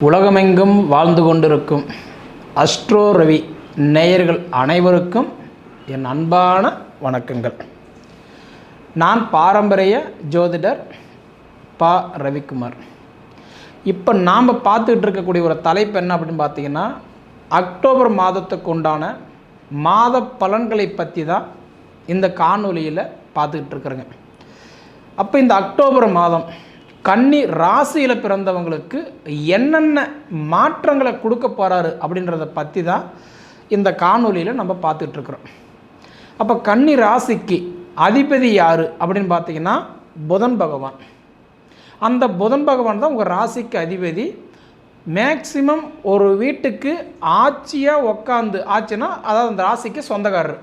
உலகமெங்கும் வாழ்ந்து கொண்டிருக்கும் அஸ்ட்ரோ ரவி நேயர்கள் அனைவருக்கும் என் அன்பான வணக்கங்கள். நான் பாரம்பரிய ஜோதிடர் பா ரவிக்குமார். இப்போ நாம் பார்த்துக்கிட்டு இருக்கக்கூடிய ஒரு தலைப்பு என்ன அப்படின்னு பார்த்தீங்கன்னா, அக்டோபர் மாதத்துக்கு உண்டான மாத பலன்களை பற்றி தான் இந்த காணொலியில் பார்த்துக்கிட்டு இருக்கிறேங்க. அப்போ இந்த அக்டோபர் மாதம் கன்னி ராசியில் பிறந்தவங்களுக்கு என்னென்ன மாற்றங்களை கொடுக்க போகிறாரு அப்படின்றத பற்றி தான் இந்த காணொலியில் நம்ம பார்த்துட்ருக்குறோம். அப்போ கன்னி ராசிக்கு அதிபதி யார் அப்படின்னு பார்த்தீங்கன்னா புதன் பகவான். அந்த புதன் பகவான் தான் உங்கள் ராசிக்கு அதிபதி. மேக்சிமம் ஒரு வீட்டுக்கு ஆட்சியாக உட்காந்து, ஆட்சினா அதாவது அந்த ராசிக்கு சொந்தக்காரர்,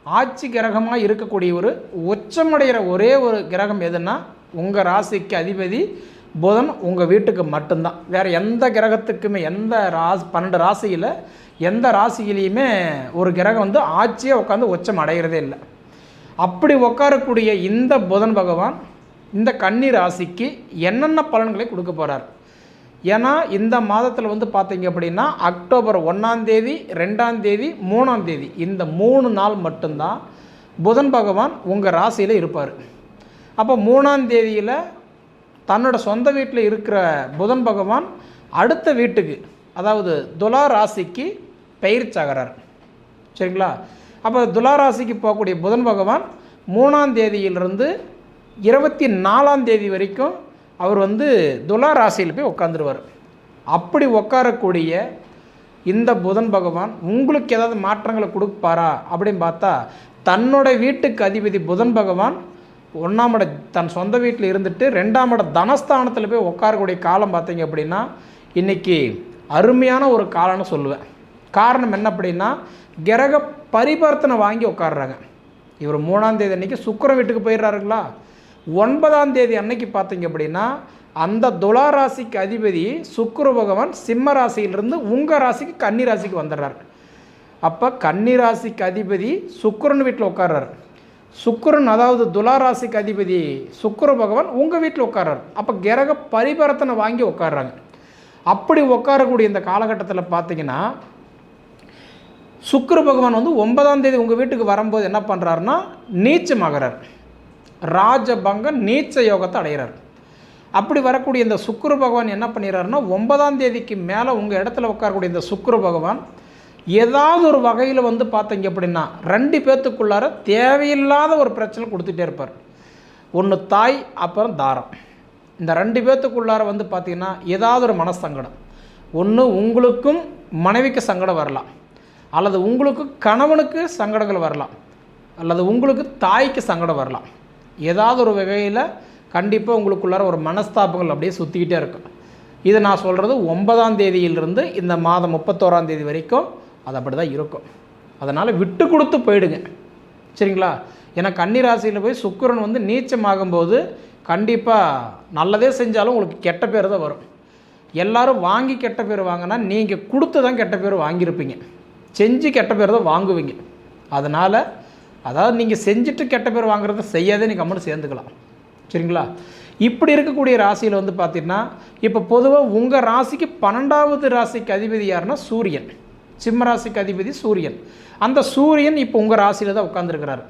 ஆட்சி கிரகமாக இருக்கக்கூடிய ஒரு உச்சமடைகிற ஒரே ஒரு கிரகம் எதுன்னா உங்கள் ராசிக்கு அதிபதி புதன் உங்கள் வீட்டுக்கு மட்டும்தான். வேறு எந்த கிரகத்துக்குமே, எந்த 12 ராசியில் எந்த ராசியிலையுமே ஒரு கிரகம் வந்து ஆட்சியாக உட்காந்து உச்சம் அடைகிறதே இல்லை. அப்படி உட்காரக்கூடிய இந்த புதன் பகவான் இந்த கன்னி ராசிக்கு என்னென்ன பலன்களை கொடுக்க போகிறார்? ஏன்னா இந்த மாதத்தில் வந்து பார்த்தீங்க அப்படின்னா அக்டோபர் 1ஆம் தேதி, 2ஆம் தேதி, 3ஆம் தேதி இந்த 3 நாள் மட்டும்தான் புதன் பகவான் உங்கள் ராசியில் இருப்பார். அப்போ 3ஆம் தேதியில் தன்னோட சொந்த வீட்டில் இருக்கிற புதன் பகவான் அடுத்த வீட்டுக்கு, அதாவது துலா ராசிக்கு பயிற்சியாகிறார். சரிங்களா? அப்போ துலா ராசிக்கு போகக்கூடிய புதன் பகவான் 3ஆம் தேதியிலிருந்து 24ஆம் தேதி வரைக்கும் அவர் வந்து துலா ராசியில் போய் உட்காந்துருவார். அப்படி உட்காரக்கூடிய இந்த புதன் பகவான் உங்களுக்கு ஏதாவது மாற்றங்களை கொடுப்பாரா அப்படின்னு பார்த்தா, தன்னோட வீட்டுக்கு அதிபதி புதன் பகவான் 1ஆம் இட தன் சொந்த வீட்டில் இருந்துட்டு 2ஆம் இட தனஸ்தானத்தில் போய் உட்காரக்கூடிய காலம் பார்த்தீங்க அப்படின்னா இன்றைக்கி அருமையான ஒரு காலம்னு சொல்லுவேன். காரணம் என்ன அப்படின்னா, கிரக பரிவர்த்தனை வாங்கி உட்காடுறாங்க. இவர் 3ஆம் தேதி அன்றைக்கி சுக்கிரன் வீட்டுக்கு போயிடுறாருங்களா. 9ஆம் தேதி அன்னைக்கு பார்த்தீங்க அப்படின்னா அந்த துலா ராசிக்கு அதிபதி சுக்கிர பகவான் சிம்ம ராசியிலிருந்து உங்கள் ராசிக்கு கன்னி ராசிக்கு வந்துடுறார். அப்போ கன்னி ராசிக்கு அதிபதி சுக்கிரன் வீட்டில் உட்கார்றார். சுக்கிரன், அதாவது துலா ராசிக்கு அதிபதி சுக்கிர பகவான் உங்கள் வீட்டில் உட்கார்றார். அப்போ கிரக பரிவர்த்தனை வாங்கி உட்காடுறாங்க. அப்படி உட்காரக்கூடிய இந்த காலகட்டத்தில் பார்த்தீங்கன்னா சுக்கிர பகவான் வந்து 9ஆம் தேதி உங்கள் வீட்டுக்கு வரும்போது என்ன பண்ணுறாருன்னா நீச்சமாகிறார். ராஜபங்க நீச்ச யோகத்தை அடைகிறார். அப்படி வரக்கூடிய இந்த சுக்கிர பகவான் என்ன பண்ணிடுறாருன்னா 9ஆம் தேதிக்கு மேலே உங்கள் இடத்துல உட்காரக்கூடிய இந்த சுக்கிர பகவான் ஏதாவது ஒரு வகையில் வந்து பார்த்தீங்க அப்படின்னா 2 பேர்த்துக்குள்ளார தேவையில்லாத ஒரு பிரச்சனை கொடுத்துட்டே இருப்பார். ஒன்று தாய், அப்புறம் தாரம். இந்த 2 பேர்த்துக்குள்ளார வந்து பார்த்திங்கன்னா ஏதாவது ஒரு மனசங்கடம், ஒன்று உங்களுக்கும் மனைவிக்கு சங்கடம் வரலாம், அல்லது உங்களுக்கு கணவனுக்கு சங்கடங்கள் வரலாம், அல்லது உங்களுக்கு தாய்க்கு சங்கடம் வரலாம். ஏதாவது ஒரு வகையில் கண்டிப்பாக உங்களுக்குள்ளார ஒரு மனஸ்தாபங்கள் அப்படியே சுற்றிக்கிட்டே இருக்கும். இது நான் சொல்கிறது 9ஆம் தேதியிலிருந்து இந்த மாதம் 31ஆம் தேதி வரைக்கும் அது அப்படி தான் இருக்கும். அதனால் விட்டு கொடுத்து போயிடுங்க. சரிங்களா? ஏன்னா கன்னி ராசியில் போய் சுக்கிரன் வந்து நீச்சமாகும்போது கண்டிப்பாக நல்லதே செஞ்சாலும் உங்களுக்கு கெட்ட பேர் தான் வரும். எல்லோரும் வாங்கி கெட்ட பேர் வாங்கினா நீங்கள் கொடுத்து தான் கெட்ட பேர் வாங்கியிருப்பீங்க, செஞ்சு கெட்ட பேர் தான் வாங்குவீங்க. அதனால் அதாவது நீங்கள் செஞ்சுட்டு கெட்ட பேர் வாங்குறத செய்யாதே நீங்கள் கம்முன்னு சேர்ந்துக்கலாம். சரிங்களா? இப்படி இருக்கக்கூடிய ராசியில் வந்து பார்த்திங்கன்னா இப்போ பொதுவாக உங்கள் ராசிக்கு 12ஆவது ராசிக்கு அதிபதி யாருன்னா சூரியன், சிம்ம ராசிக்கு அதிபதி சூரியன். அந்த சூரியன் இப்போ உங்கள் ராசியில் தான் உட்காந்துருக்கிறார்.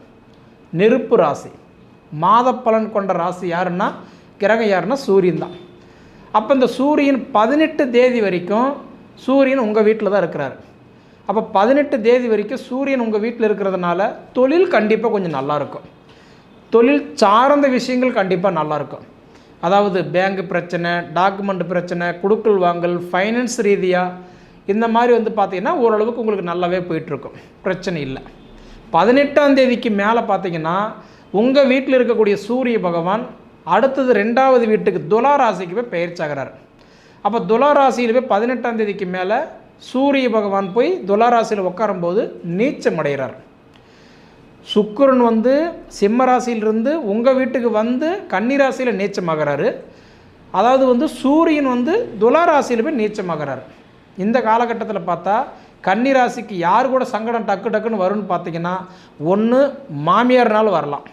நெருப்பு ராசி, மாத பலன் கொண்ட ராசி யாருன்னா, கிரகம் யாருன்னா சூரியன் தான். அப்போ இந்த சூரியன் 18 தேதி வரைக்கும் சூரியன் உங்கள் வீட்டில் தான் இருக்கிறார். அப்போ 18 தேதி வரைக்கும் சூரியன் உங்கள் வீட்டில் இருக்கிறதுனால தொழில் கண்டிப்பாக கொஞ்சம் நல்லாயிருக்கும். தொழில் சார்ந்த விஷயங்கள் கண்டிப்பாக நல்லாயிருக்கும். அதாவது பேங்க் பிரச்சனை, டாக்குமெண்ட் பிரச்சனை, குடுக்கல் வாங்கல், ஃபைனான்ஸ் ரீதியாக இந்த மாதிரி வந்து பார்த்திங்கன்னா ஓரளவுக்கு உங்களுக்கு நல்லாவே போயிட்டுருக்கும், பிரச்சனை இல்லை. 18ஆம் தேதிக்கு மேலே பார்த்திங்கன்னா உங்கள் வீட்டில் இருக்கக்கூடிய சூரிய பகவான் அடுத்தது 2ஆவது வீட்டுக்கு துலா ராசிக்கு போய் பயிற்சியாகிறார். அப்போ துலா ராசியில் போய் 18ஆம் தேதிக்கு மேலே சூரிய பகவான் போய் துலா ராசியில் உட்காரும்போது நீச்சம் அடைகிறார். சுக்கிரன் வந்து சிம்ம ராசியிலிருந்து உங்கள் வீட்டுக்கு வந்து கன்னி ராசியில் நீச்சமாகிறாரு. அதாவது வந்து சூரியன் வந்து துலா ராசியில் போய் நீச்சமாகிறார். இந்த காலகட்டத்தில் பார்த்தா கன்னி ராசிக்கு யார் கூட சங்கடம் டக்கு டக்குன்னு வரும்னு பார்த்தீங்கன்னா, ஒன்று மாமியார்னாலும் வரலாம்,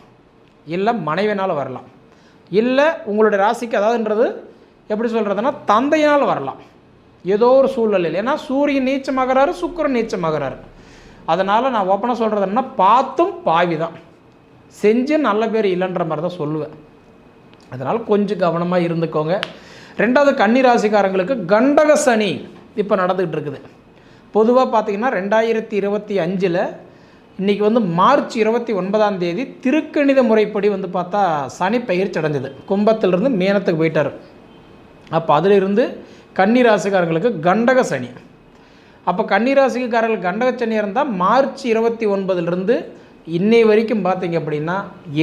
இல்லை மனைவினால் வரலாம், இல்லை உங்களுடைய ராசிக்கு அதாவதுன்றது எப்படி சொல்கிறதுனா தந்தையினால் வரலாம். ஏதோ ஒரு சூழ்நிலையில். ஏன்னா சூரியன் நீச்சமாகறாரு, சுக்கிரன் நீச்சமாகறாரு. அதனால் நான் ஓப்பனாக சொல்கிறது என்னன்னா, பார்த்தும் பாவி தான், செஞ்சு நல்ல பேர் இல்லைன்ற மாதிரி தான் சொல்லுவேன். அதனால் கொஞ்சம் கவனமாக இருந்துக்கோங்க. ரெண்டாவது, கன்னிராசிக்காரங்களுக்கு கண்டக சனி இப்போ நடந்துகிட்டு இருக்குது. பொதுவாக பார்த்திங்கன்னா 2025 இன்றைக்கி மார்ச் 29 திருக்கணித முறைப்படி பார்த்தா சனி பயிற்சி அடைஞ்சது. கும்பத்திலிருந்து மீனத்துக்கு போயிட்டார். அப்போ அதிலிருந்து கன்னிராசிக்காரங்களுக்கு கண்டக சனி. அப்போ கன்னிராசிக்காரர்களுக்கு கண்டக சனி இருந்தால் மார்ச் 29 இன்னை வரைக்கும் பார்த்திங்க அப்படின்னா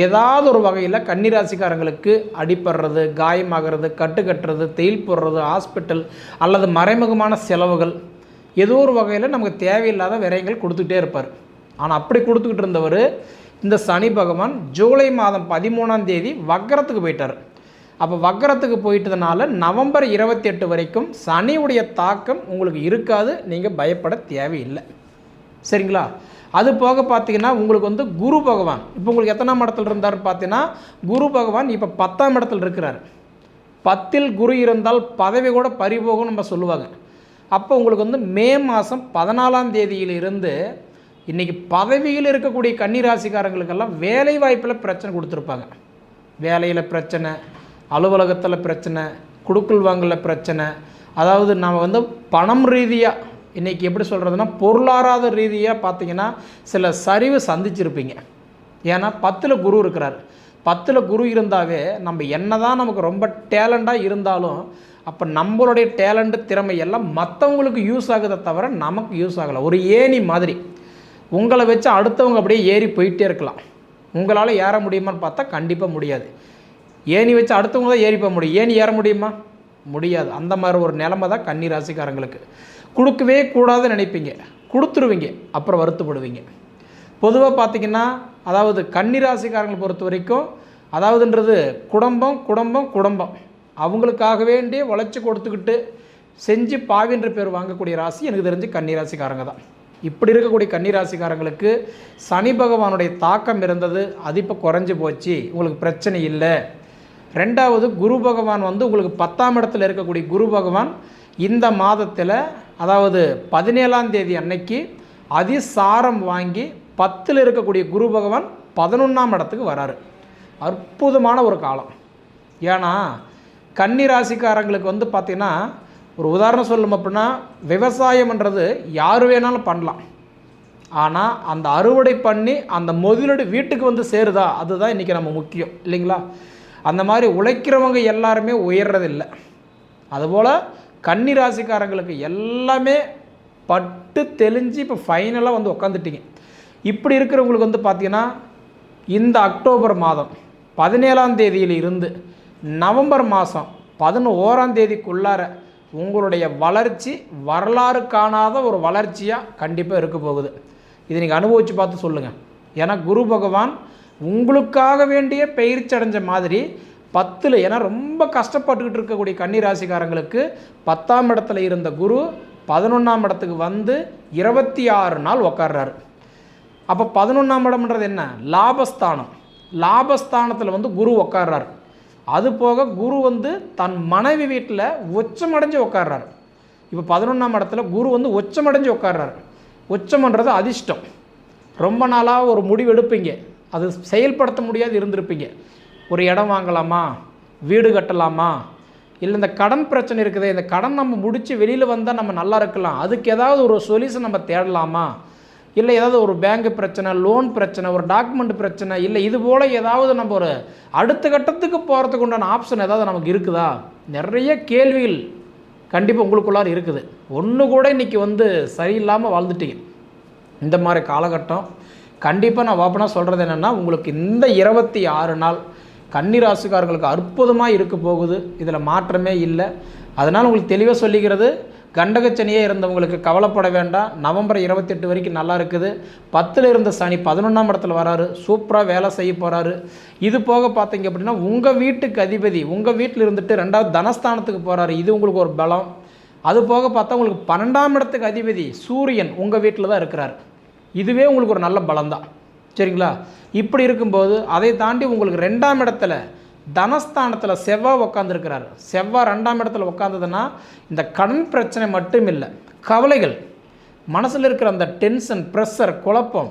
ஏதாவது ஒரு வகையில் கன்னிராசிக்காரங்களுக்கு அடிப்படுறது, காயமாகிறது, கட்டுறது, தேயில் போடுறது, ஹாஸ்பிட்டல் அல்லது மறைமுகமான செலவுகள் ஏதோ ஒரு வகையில் நமக்கு தேவையில்லாத விரயங்கள் கொடுத்துக்கிட்டே இருப்பார். ஆனால் அப்படி கொடுத்துக்கிட்டு இருந்தவர் இந்த சனி பகவான் ஜூலை மாதம் 13 வக்கரத்துக்கு போயிட்டார். அப்போ வக்கரத்துக்கு போயிட்டதுனால நவம்பர் 28 வரைக்கும் சனியுடைய தாக்கம் உங்களுக்கு இருக்காது. நீங்கள் பயப்பட தேவையில்லை. சரிங்களா? அது போக பார்த்தீங்கன்னா உங்களுக்கு குரு பகவான் இப்போ உங்களுக்கு எத்தனாம் இடத்துல இருந்தார் பார்த்தீங்கன்னா, குரு பகவான் இப்போ 10ஆம் இடத்துல இருக்கிறார். 10ல் குரு இருந்தால் பதவி கூட பறிபோகும் நம்ம சொல்லுவாங்க. அப்போ உங்களுக்கு மே மாதம் 14ஆம் தேதியிலிருந்து இன்றைக்கி பதவியில் இருக்கக்கூடிய கன்னிராசிக்காரங்களுக்கெல்லாம் வேலை வாய்ப்பில் பிரச்சனை கொடுத்துருப்பாங்க. வேலையில் பிரச்சனை, அலுவலகத்தில் பிரச்சனை, குடுக்கல் வாங்கல பிரச்சனை. அதாவது நாம் பணம் ரீதியாக இன்றைக்கி எப்படி சொல்கிறதுனா பொருளாதார ரீதியாக பார்த்திங்கன்னா சில சரிவு சந்திச்சிருப்பீங்க. ஏன்னா 10ல் குரு இருக்கிறார். 10ல் குரு இருந்தாவே நம்ம என்ன தான் நமக்கு ரொம்ப டேலண்டாக இருந்தாலும் அப்போ நம்மளுடைய டேலண்ட்டு திறமை எல்லாம் மற்றவங்களுக்கு யூஸ் ஆகுதை தவிர நமக்கு யூஸ் ஆகலை. ஒரு ஏணி மாதிரி உங்களை வச்சு அடுத்தவங்க அப்படியே ஏறி போயிட்டே இருக்கலாம். உங்களால் ஏற முடியுமான்னு பார்த்தா கண்டிப்பாக முடியாது. ஏணி வச்சு அடுத்தவங்க தான் ஏறி போக முடியும். ஏணி ஏற முடியுமா? முடியாது. அந்த மாதிரி ஒரு நிலைமை தான் கன்னிராசிக்காரங்களுக்கு. கொடுக்கவே கூடாதுன்னு நினைப்பீங்க, கொடுத்துருவீங்க, அப்புறம் வருத்தப்படுவீங்க. பொதுவாக பார்த்திங்கன்னா அதாவது கன்னிராசிக்காரங்களை பொறுத்த வரைக்கும் அதாவதுன்றது குடும்பம் குடும்பம் குடும்பம் அவங்களுக்காக வேண்டிய உழைச்சி கொடுத்துக்கிட்டு செஞ்சு பாவின்ற பேர் வாங்கக்கூடிய ராசி எனக்கு தெரிஞ்சு கன்னிராசிக்காரங்க தான். இப்படி இருக்கக்கூடிய கன்னிராசிக்காரங்களுக்கு சனி பகவானுடைய தாக்கம் இருந்தது, அது இப்போ குறைஞ்சி போச்சு, உங்களுக்கு பிரச்சனை இல்லை. ரெண்டாவது, குரு பகவான் உங்களுக்கு 10ஆம் இடத்துல இருக்கக்கூடிய குரு பகவான் இந்த மாதத்தில் அதாவது 17ஆம் தேதி அன்னைக்கு அதிசாரம் வாங்கி 10ல் இருக்கக்கூடிய குரு பகவான் 11ஆம் இடத்துக்கு வராரு. அற்புதமான ஒரு காலம். ஏன்னா கன்னிராசிக்காரங்களுக்கு பார்த்திங்கன்னா ஒரு உதாரணம் சொல்லணும் அப்படின்னா, விவசாயம்ன்றது யார் வேணாலும் பண்ணலாம். ஆனால் அந்த அறுவடை பண்ணி அந்த முதலீடு வீட்டுக்கு சேருதா, அதுதான் இன்றைக்கி நம்ம முக்கியம் இல்லைங்களா? அந்த மாதிரி உழைக்கிறவங்க எல்லாருமே உயர்றதில்லை. அதுபோல் கன்னிராசிக்காரங்களுக்கு எல்லாமே பட்டு தெளிஞ்சு இப்போ ஃபைனலாக உட்காந்துட்டிங்க. இப்படி இருக்கிறவங்களுக்கு பார்த்திங்கன்னா இந்த அக்டோபர் மாதம் 17ஆம் தேதியில் இருந்து நவம்பர் மாதம் 11ஆம் தேதிக்குள்ளார உங்களுடைய வளர்ச்சி வரலாறு காணாத ஒரு வளர்ச்சியாக கண்டிப்பாக இருக்க போகுது. இதை நீங்கள் அனுபவித்து பார்த்து சொல்லுங்கள். ஏன்னா குரு பகவான் உங்களுக்காக வேண்டிய பயிற்சி அடைஞ்ச மாதிரி 10ல், ஏன்னா ரொம்ப கஷ்டப்பட்டுக்கிட்டு இருக்கக்கூடிய கன்னிராசிக்காரங்களுக்கு 10ஆம் இடத்துல இருந்த குரு 11ஆம் இடத்துக்கு 26 நாள் உக்காடுறாரு. அப்போ 11ஆம் இடம்ன்றது என்ன? லாபஸ்தானம். லாபஸ்தானத்தில் குரு உக்காடுறாரு. அது போக குரு தன் மனைவி வீட்டில் உச்சமடைஞ்சு உட்கார்றாரு. இப்போ 11ஆம் இடத்துல குரு உச்சமடைஞ்சு உட்கார்றாரு. உச்சம்ன்றது அதிர்ஷ்டம். ரொம்ப நாளாக ஒரு முடிவு எடுப்பீங்க, அது செயல்படுத்த முடியாது இருந்திருப்பீங்க. ஒரு இடம் வாங்கலாமா, வீடு கட்டலாமா, இல்லை இந்த கடன் பிரச்சனை இருக்குது, இந்த கடன் நம்ம முடித்து வெளியில் வந்தால் நம்ம நல்லா இருக்கலாம், அதுக்கு ஏதாவது ஒரு சொல்யூஷன் நம்ம தேடலாமா, இல்லை ஏதாவது ஒரு பேங்க் பிரச்சனை, லோன் பிரச்சனை, ஒரு டாக்குமெண்ட் பிரச்சனை, இல்லை இது போல் ஏதாவது நம்ம ஒரு அடுத்த கட்டத்துக்கு போகிறதுக்கு உண்டான ஆப்ஷன் ஏதாவது நமக்கு இருக்குதா? நிறைய கேள்விகள் கண்டிப்பாக உங்களுக்குள்ளார இருக்குது. ஒன்று கூட இன்றைக்கி சரியில்லாமல் வாழ்ந்துட்டீங்க. இந்த மாதிரி காலகட்டம் கண்டிப்பாக நான் ஓப்பனாக சொல்கிறது என்னென்னா, உங்களுக்கு இந்த 26 நாள் கன்னிராசிக்காரர்களுக்கு அற்புதமாக இருக்க போகுது. இதில் மாற்றமே இல்லை. அதனால் உங்களுக்கு தெளிவாக சொல்லிக்கிறது, கண்டகச்சனியே இருந்தவங்களுக்கு கவலைப்பட வேண்டாம். நவம்பர் 28 வரைக்கும் நல்லா இருக்குது. 10ல் இருந்த சனி 11ஆம் இடத்துல வராரு, சூப்பராக வேலை செய்ய போகிறாரு. இது போக பார்த்தீங்க அப்படின்னா உங்கள் வீட்டுக்கு அதிபதி உங்கள் வீட்டில் இருந்துட்டு 2வது தனஸ்தானத்துக்கு போகிறாரு. இது உங்களுக்கு ஒரு பலம். அது போக பார்த்தா உங்களுக்கு 12ஆம் இடத்துக்கு அதிபதி சூரியன் உங்கள் வீட்டில் தான் இருக்கிறார். இதுவே உங்களுக்கு ஒரு நல்ல பலம்தான். சரிங்களா? இப்படி இருக்கும்போது அதை தாண்டி உங்களுக்கு 2ஆம் இடத்துல தனஸ்தானத்தில் செவ்வாய் உட்காந்துருக்கிறார். செவ்வாய் 2ஆம் இடத்துல உட்காந்ததுன்னா இந்த கடன் பிரச்சனை மட்டும் இல்லை, கவலைகள், மனசில் இருக்கிற அந்த டென்ஷன், ப்ரெஷர், குழப்பம்,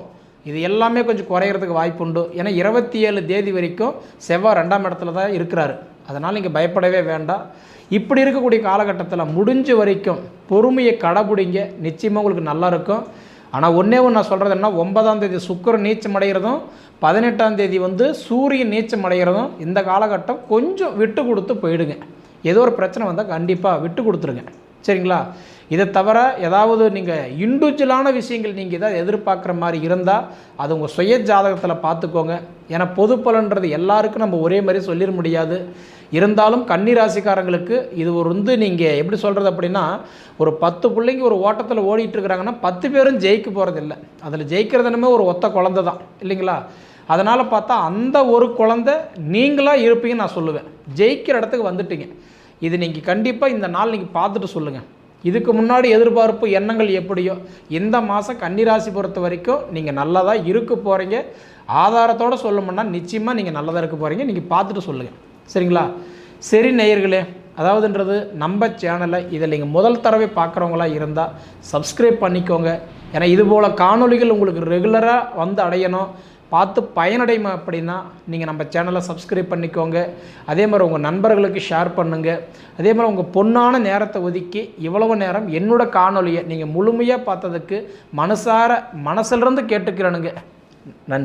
இது எல்லாமே கொஞ்சம் குறையிறதுக்கு வாய்ப்பு உண்டு. ஏன்னா 27 தேதி வரைக்கும் செவ்வாய் 2ஆம் இடத்துல தான் இருக்கிறாரு. அதனால் நீங்கள் பயப்படவே வேண்டாம். இப்படி இருக்கக்கூடிய காலகட்டத்தில் முடிஞ்ச வரைக்கும் பொறுமையை கடைபிடிங்க, நிச்சயமாக உங்களுக்கு நல்லா இருக்கும். ஆனால் ஒன்றே ஒன்று நான் சொல்கிறது என்ன, 9ஆம் தேதி சுக்கிரன் நீச்சம் அடைகிறதும் 18ஆம் தேதி சூரியன் நீச்சம் அடைகிறதும் இந்த காலகட்டம் கொஞ்சம் விட்டு கொடுத்து போயிடுங்க. ஏதோ ஒரு பிரச்சனை வந்தால் கண்டிப்பாக விட்டு கொடுத்துருங்க, சரிங்களா? இதை தவிர ஏதாவது நீங்கள் இண்டிவிஜுவலான விஷயங்கள் நீங்கள் எதாவது எதிர்பார்க்குற மாதிரி இருந்தால் அது உங்கள் சுய ஜாதகத்தில் பார்த்துக்கோங்க. ஏன்னா பொது பலன்றது எல்லாருக்கும் நம்ம ஒரே மாதிரி சொல்லிட முடியாது. இருந்தாலும் கன்னிராசிக்காரங்களுக்கு இது ஒரு நீங்கள் எப்படி சொல்கிறது அப்படின்னா, ஒரு 10 பிள்ளைங்க ஒரு ஓட்டத்தில் ஓடிட்டுருக்குறாங்கன்னா 10 பேரும் ஜெயிக்க போகிறதில்ல. அதில் ஜெயிக்கிறதுனுமே ஒரு ஒத்த குழந்தை தான், இல்லைங்களா? அதனால் பார்த்தா அந்த ஒரு குழந்தை நீங்களாக இருப்பீங்கன்னு நான் சொல்லுவேன். ஜெயிக்கிற இடத்துக்கு வந்துட்டீங்க. இது நீங்கள் கண்டிப்பாக இந்த நாள் நீங்கள் பார்த்துட்டு சொல்லுங்கள். இதுக்கு முன்னாடி எதிர்பார்ப்பு எண்ணங்கள் எப்படியோ இந்த மாதம் கன்னிராசி பொறுத்த வரைக்கும் நீங்கள் நல்லதாக இருக்க போகிறீங்க. ஆதாரத்தோடு சொல்லணும்னா நிச்சயமாக நீங்கள் நல்லதாக இருக்க போகிறீங்க. நீங்கள் பார்த்துட்டு சொல்லுங்கள், சரிங்களா? சரி நேயர்களே, அதாவதுன்றது நம்ம சேனலை இதில் நீங்கள் முதல் தடவை பார்க்குறவங்களா இருந்தால் சப்ஸ்கிரைப் பண்ணிக்கோங்க. ஏன்னா இதுபோல் காணொலிகள் உங்களுக்கு ரெகுலராக அடையணும், பார்த்து பயனடைமா அப்படின்னா நீங்கள் நம்ம சேனலை சப்ஸ்கிரைப் பண்ணிக்கோங்க. அதே மாதிரி உங்கள் நண்பர்களுக்கு ஷேர் பண்ணுங்கள். அதே மாதிரி உங்கள் பொன்னான நேரத்தை ஒதுக்கி இவ்வளவு நேரம் என்னோட காணொலியை நீங்கள் முழுமையாக பார்த்ததுக்கு மனசிலிருந்து கேட்டுக்கிறேனுங்க. நன்றி.